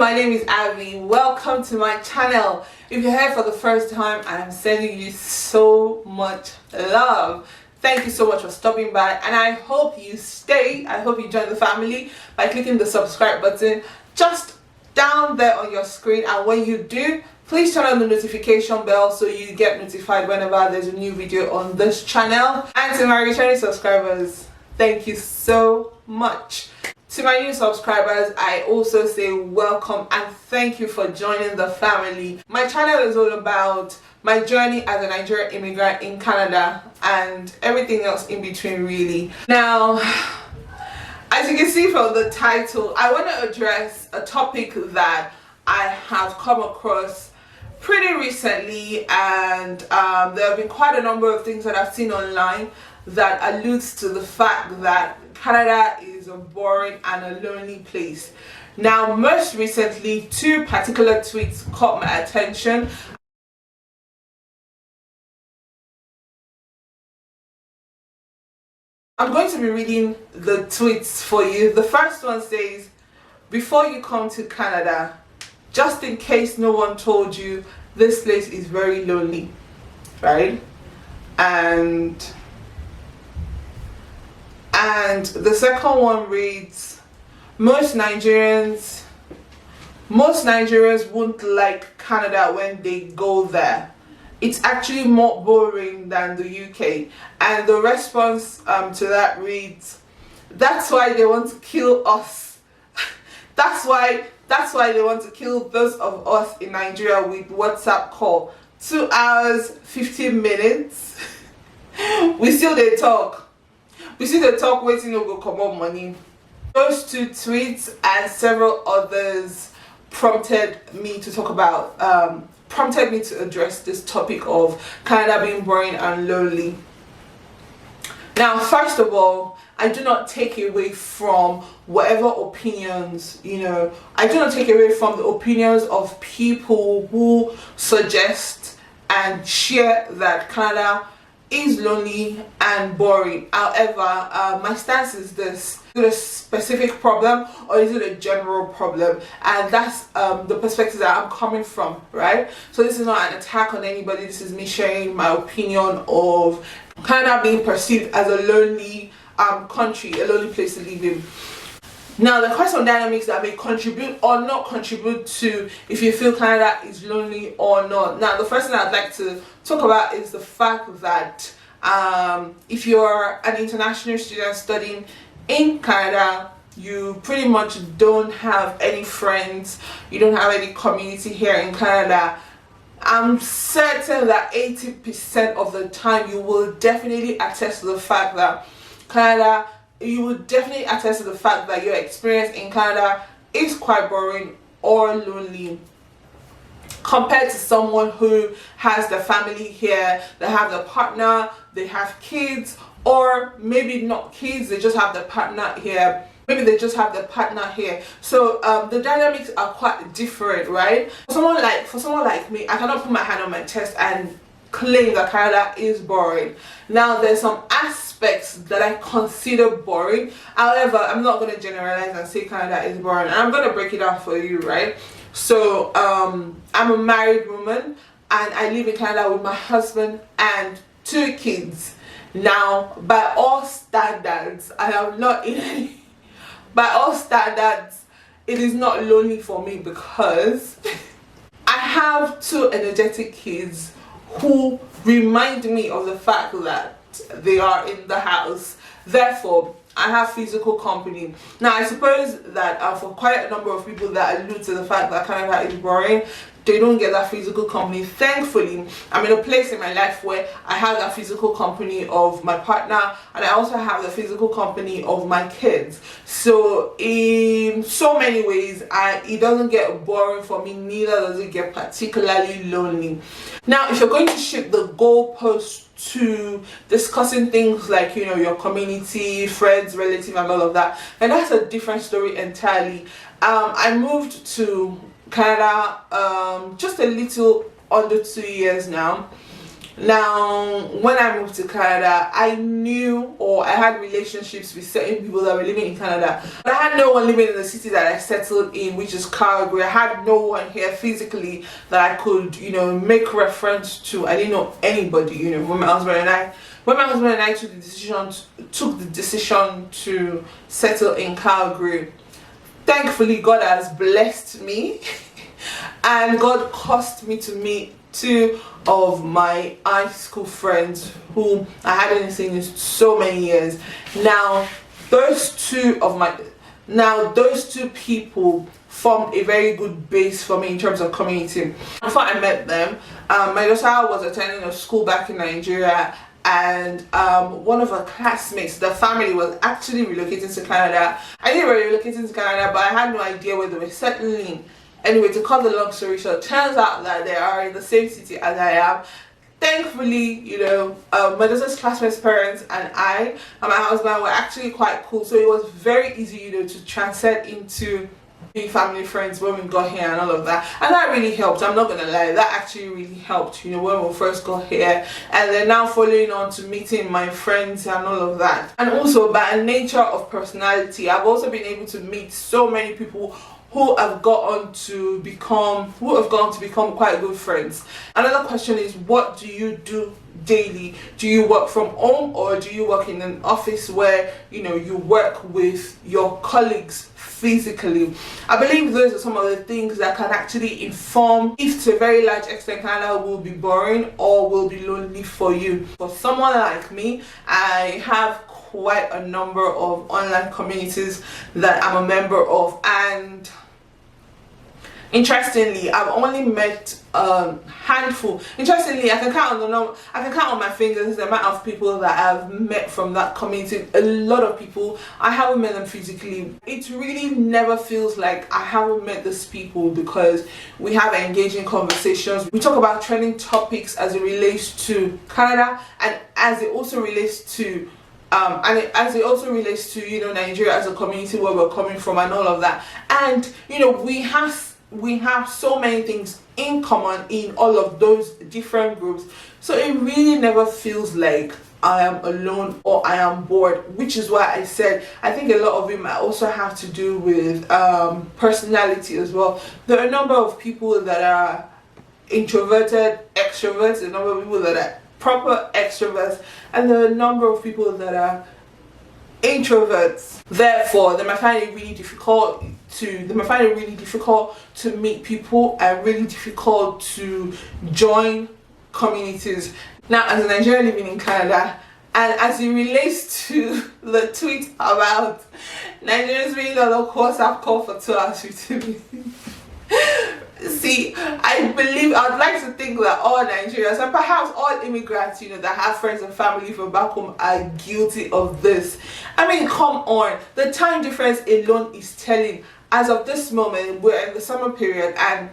my name is Abby. Welcome to my channel. If you're here for the first time, I'm sending you so much love. Thank you so much for stopping by, and I hope you stay. I hope you join the family by clicking the subscribe button just down there on your screen, and when you do, please turn on the notification bell so you get notified whenever there's a new video on this channel. And to my returning subscribers, thank you so much. To my new subscribers, I also say welcome and thank you for joining the family. My channel is all about my journey as a Nigerian immigrant in Canada and everything else in between, really. Now, as you can see from the title, I want to address a topic that I have come across pretty recently, and there have been quite a number of things that I've seen online that alludes to the fact that Canada is a boring and a lonely place. Now, most recently, two particular tweets caught my attention. I'm going to be reading the tweets for you. The first one says, "Before you come to Canada, just in case no one told you, this place is very lonely," right? And the second one reads, most Nigerians won't like Canada when they go there. It's actually more boring than the UK. And the response to that reads, "That's why they want to kill us." That's why they want to kill those of us in Nigeria with WhatsApp call. 2 hours, 15 minutes. We still they talk waiting to go come up money. Those two tweets and several others prompted me to address this topic of Canada being boring and lonely. Now, first of all, I do not take away from whatever opinions, I do not take away from the opinions of people who suggest and share that Canada is lonely and boring. However, my stance is this: is it a specific problem or is it a general problem? And that's the perspective that I'm coming from, right? So this is not an attack on anybody. This is me sharing my opinion of Canada being perceived as a lonely country, a lonely place to live in. Now, there are quite some dynamics that may contribute or not contribute to if you feel Canada is lonely or not. Now, the first thing I'd like to talk about is the fact that if you're an international student studying in Canada, you pretty much don't have any friends, you don't have any community here in Canada. I'm certain that 80% of the time you will definitely attest to the fact that your experience in Canada is quite boring or lonely compared to someone who has their family here, they have their partner, they have kids, or maybe not kids, they just have their partner here. So the dynamics are quite different, right? For someone like me, I cannot put my hand on my chest and claim that Canada is boring. Now, there's some aspects that I consider boring. However, I'm not going to generalize and say Canada is boring, and I'm going to break it down for you, right? So I'm a married woman and I live in Canada with my husband and 2 kids. Now, by all standards, it is not lonely for me because I have 2 energetic kids who remind me of the fact that they are in the house. Therefore, I have physical company. Now, I suppose that for quite a number of people that allude to the fact that Canada is boring, they don't get that physical company. Thankfully, I'm in a place in my life where I have that physical company of my partner, and I also have the physical company of my kids. So in so many ways, it doesn't get boring for me, neither does it get particularly lonely. Now, if you're going to shift the goalposts to discussing things like your community, friends, relatives, and all of that, and that's a different story entirely. I moved to Canada just a little under 2 years now, Now, when I moved to Canada, I knew, or I had relationships with certain people that were living in Canada, but I had no one living in the city that I settled in, which is Calgary. I had no one here physically that I could, make reference to. I didn't know anybody, when my husband and I took the decision to settle in Calgary. Thankfully, God has blessed me, and God caused me to meet two of my high school friends whom I hadn't seen in so many years. Now those two people formed a very good base for me in terms of community. Before I met them, my daughter was attending a school back in Nigeria, and one of her classmates, the family was actually relocating to Canada. I knew they were relocating to Canada, but I had no idea where they were settling. Anyway, to cut the long story short, turns out that they are in the same city as I am. Thankfully, my daughter's classmates' parents and I and my husband were actually quite cool, so it was very easy, to transcend into being family friends when we got here and all of that. And that really helped. I'm not gonna lie, that actually really helped, when we first got here. And then now following on to meeting my friends and all of that. And also, by nature of personality, I've also been able to meet so many people who have gone to become quite good friends. Another question is, what do you do daily? Do you work from home, or do you work in an office where you work with your colleagues physically? I believe those are some of the things that can actually inform if to a very large extent Canada will be boring or will be lonely for you. For someone like me, I have quite a number of online communities that I'm a member of, and interestingly, I've only met a handful. Interestingly, I can count on my fingers the amount of people that I've met from that community. A lot of people, I haven't met them physically. It really never feels like I haven't met these people, because we have engaging conversations. We talk about trending topics as it relates to Canada, and as it also relates to Nigeria as a community, where we're coming from and all of that. And we have so many things in common in all of those different groups, so it really never feels like I am alone or I am bored, which is why I said I think a lot of it might also have to do with personality as well. There are a number of people that are introverted, extroverts, a number of people that are proper extroverts, and there are a number of people that are introverts. Therefore, they might find it really difficult to meet people, and really difficult to join communities. Now, as a Nigerian living in Canada, and as it relates to the tweet about Nigerians being on a WhatsApp call for 2 hours 15 minutes. See, I'd like to think that all Nigerians, and perhaps all immigrants, that have friends and family from back home, are guilty of this. I mean, come on, the time difference alone is telling. As of this moment, we're in the summer period, and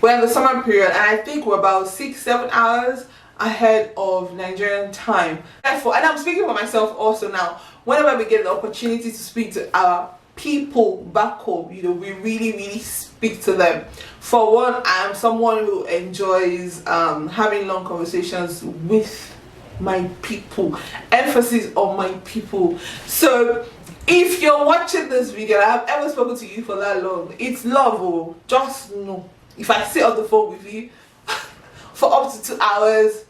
I think we're about 6-7 hours ahead of Nigerian time. Therefore, and I'm speaking for myself also now, whenever we get the opportunity to speak to our people back home, we really speak to them. For one, I am someone who enjoys having long conversations with my people. Emphasis on my people. So if you're watching this video and I've ever spoken to you for that long, it's love. Oh, just know, if I sit on the phone with you for up to 2 hours,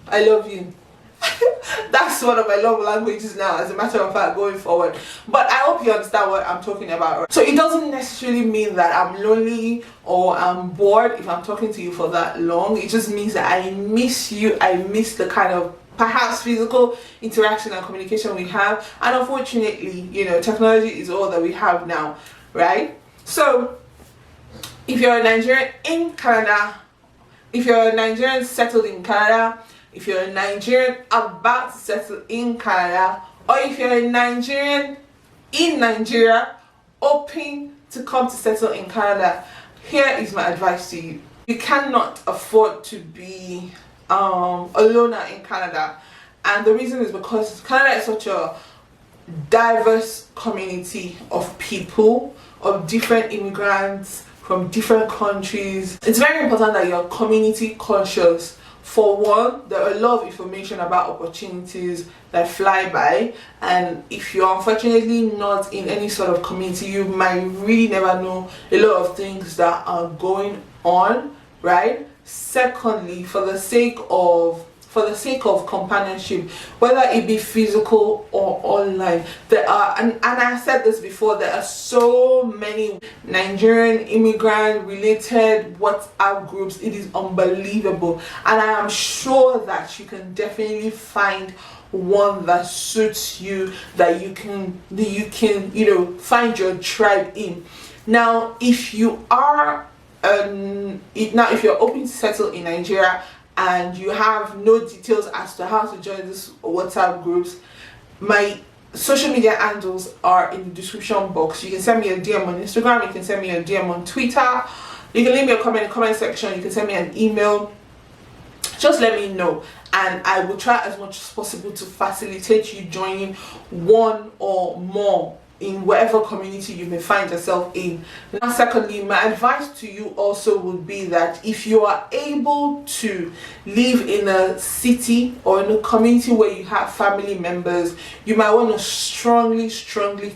I love you. That's one of my love languages now, as a matter of fact, going forward. But I hope you understand what I'm talking about. So it doesn't necessarily mean that I'm lonely or I'm bored if I'm talking to you for that long. It just means that I miss you. I miss the kind of perhaps physical interaction and communication we have. And unfortunately, technology is all that we have now, right? So if you're a Nigerian in Canada, if you're a Nigerian settled in Canada, if you're a Nigerian about to settle in Canada, or if you're a Nigerian in Nigeria hoping to come to settle in Canada, here is my advice to you. You cannot afford to be a loner in Canada, and the reason is because Canada is such a diverse community of people, of different immigrants from different countries. It's very important that you're community conscious. For one, there are a lot of information about opportunities that fly by, and if you're unfortunately not in any sort of community, you might really never know a lot of things that are going on, right? Secondly, for the sake of companionship, whether it be physical or online, there are, and I said this before, there are so many Nigerian immigrant related WhatsApp groups. It is unbelievable, and I am sure that you can definitely find one that suits you, that you can find your tribe in. Now if you're open to settle in Nigeria and you have no details as to how to join these WhatsApp groups, my social media handles are in the description box. You can send me a DM on Instagram, you can send me a DM on Twitter, you can leave me a comment in the comment section, you can send me an email. Just let me know, and I will try as much as possible to facilitate you joining one or more in whatever community you may find yourself in. Now secondly, my advice to you also would be that if you are able to live in a city or in a community where you have family members, you might want to strongly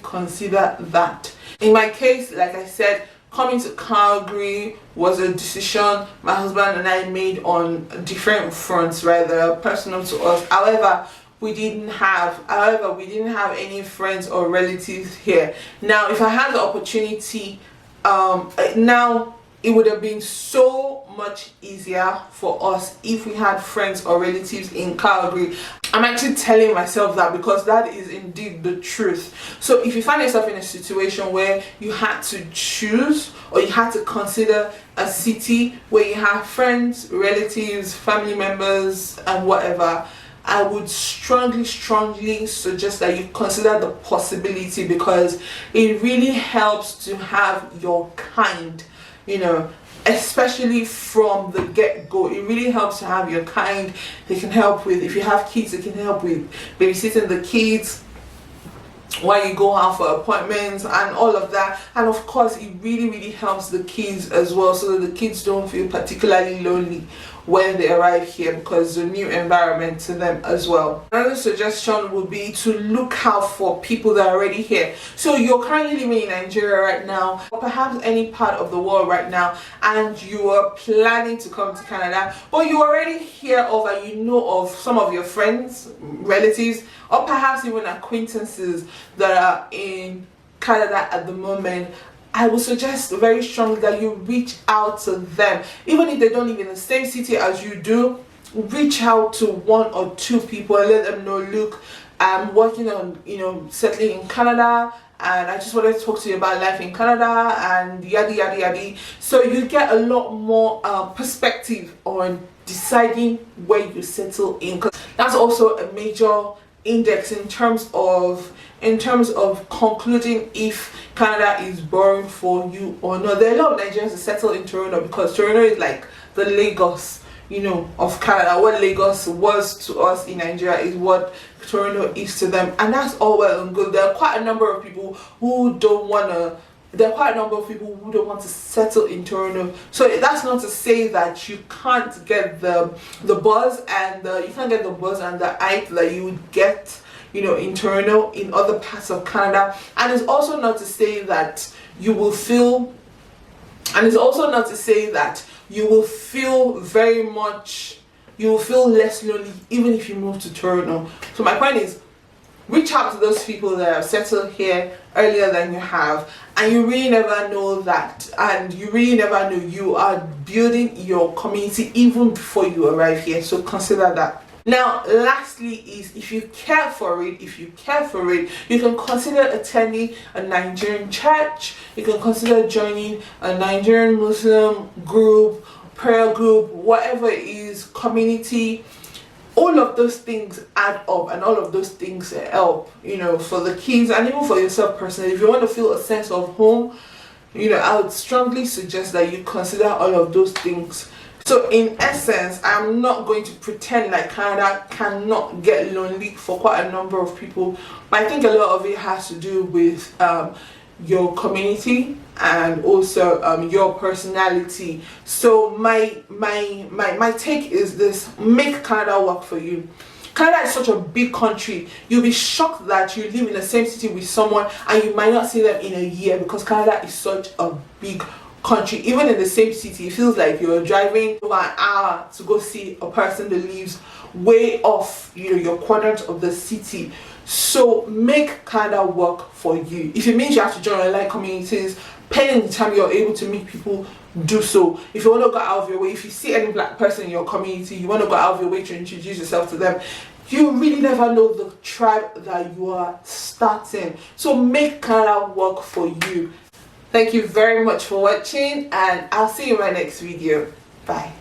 consider that. In my case, like I said, coming to Calgary was a decision my husband and I made on different fronts, rather personal to us. However, we didn't have any friends or relatives here. Now if I had the opportunity, now it would have been so much easier for us if we had friends or relatives in Calgary. I'm actually telling myself that because that is indeed the truth. So if you find yourself in a situation where you had to choose, or you had to consider a city where you have friends, relatives, family members and whatever, I would strongly suggest that you consider the possibility, because it really helps to have your kind, especially from the get-go. It really helps to have your kind. They can help with, if you have kids, they can help with babysitting the kids while you go out for appointments and all of that. And of course it really helps the kids as well, so that the kids don't feel particularly lonely when they arrive here, because it's a new environment to them as well. Another suggestion would be to look out for people that are already here. So you're currently living in Nigeria right now, or perhaps any part of the world right now, and you are planning to come to Canada, but you already hear of and you know of some of your friends, relatives, or perhaps even acquaintances that are in Canada at the moment. I would suggest very strongly that you reach out to them. Even if they don't live in the same city as you do, reach out to one or two people and let them know, look, I'm working on settling in Canada, and I just wanted to talk to you about life in Canada and yada. So you get a lot more perspective on deciding where you settle in, because that's also a major index in terms of concluding if Canada is boring for you or not. There are a lot of Nigerians that settle in Toronto because Toronto is like the Lagos, of Canada. What Lagos was to us in Nigeria is what Toronto is to them, and that's all well and good. There are quite a number of people who don't want to settle in Toronto. So that's not to say that you can't get the buzz and the hype that you would get in Toronto, in other parts of Canada. And it's also not to say that you will feel less lonely even if you move to Toronto. So my point is, reach out to those people that have settled here earlier than you have, and you really never know that, and you really never know you are building your community even before you arrive here. So consider that. Now lastly is, if you care for it, you can consider attending a Nigerian church. You can consider joining a Nigerian Muslim group, prayer group, whatever it is, community. All of those things add up, and all of those things help, for the kids and even for yourself personally. If you want to feel a sense of home, I would strongly suggest that you consider all of those things. So in essence, I'm not going to pretend like Canada cannot get lonely for quite a number of people, but I think a lot of it has to do with your community and also your personality. So my take is this: make Canada work for you. Canada is such a big country. You'll be shocked that you live in the same city with someone and you might not see them in a year, because Canada is such a big country. Even in the same city, it feels like you're driving over an hour to go see a person that lives way off, your quadrant of the city. So make Canada work for you. If it means you have to join online communities, pending the time you're able to meet people, do so. If you want to go out of your way, if you see any black person in your community, you want to go out of your way to introduce yourself to them. You really never know the tribe that you are starting. So make Canada work for you. Thank you very much for watching, and I'll see you in my next video. Bye.